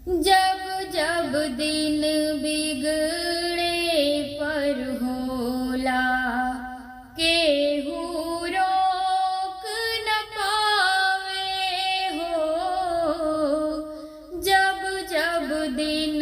जब जब दिन बिगड़े पर होला, केहू रोक न पावे हो। जब जब दिन